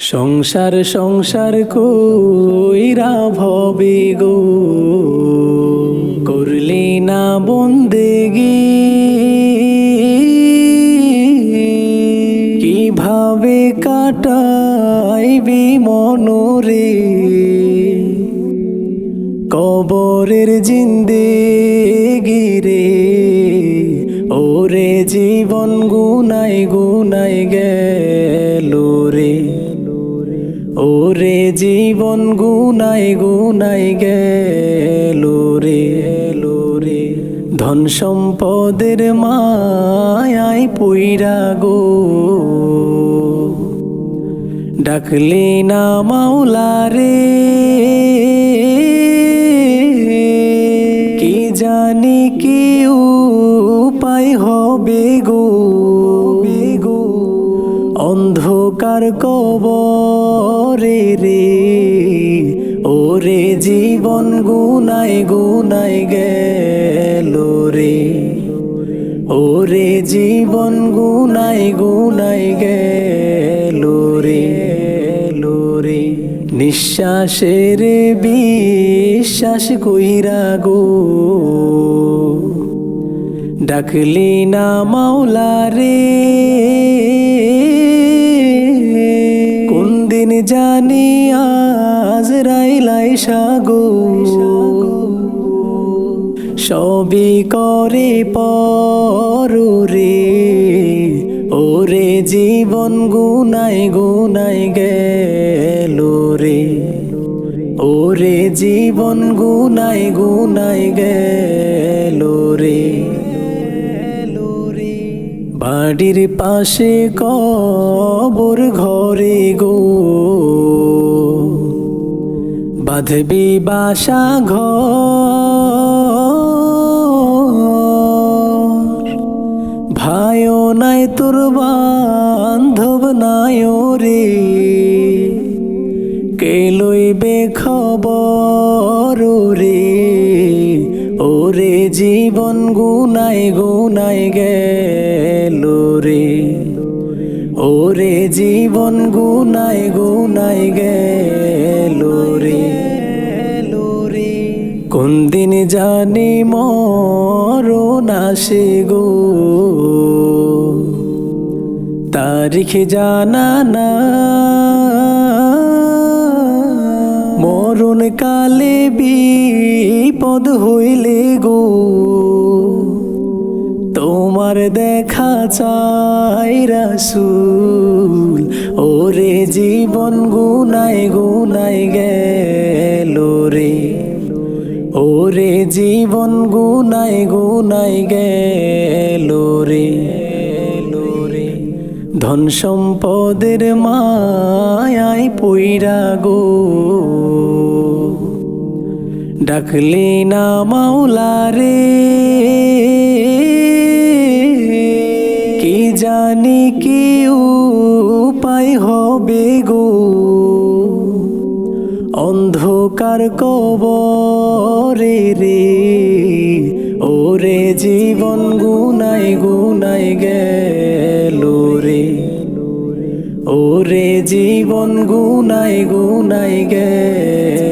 সংসার সংসার কইরা ভবে গো করলি না বন্দেগি, কিভাবে কাটাইবি মনরে কবরের জিন্দেগি রে। ওরে জীবন গুনাই গুনাই গেল রে, ওরে জীবন গুনাই গুনাই গেল রে। ধন সম্পদের মায়ায় পইরা গো ডাকলি না মাওলা রে, কি জানি কি উপায় হবে গো অন্ধকার কবরে রে। ওরে জীবন গুনাই গুনাই গেল রে, ওরে জীবন গুনাই গুনাই গেল রে। নিঃশ্বাসের বিশ্বাস কইরা গো ডাকলি না মাওলা রে, কোন দিন জানি আজরাইল আইসা গো সবই করে পর রে। ওরে জীবন গুনাই গুনাই গেল রে, ওরে জীবন গুনাই গুনাই গেল রে। বাড়ির পাশে কবর ঘরে গো বাঁধবি বাসা ঘর, ভাইও নাই তোর বান্ধব নাই রে, কে লইবে খবর রে। ওরে জীবন গুনাই গুনাই গেল রে, ওরে জীবন গুনাই গুনাই গেল রে। কোন দিন জানি মরণ আসে গো তারিখ জানা না, মরণ কালে বিপদ হইলে গো তোমার দেখা চাই রাসূল। ওরে জীবন গুনাই গুনাই গেল রে, ওরে জীবন গুনাই গুনাই গেল রে। ধন সম্পদের মায়ায় পইরা গো ডাকলি না মাওলা রে, কি জানি কি উপায় হবে গো অন্ধকার কবরে রে। ওরে জীবন গুনাই গুনাই গেল রে, ওরে জীবন গুনাই গুনাই গেল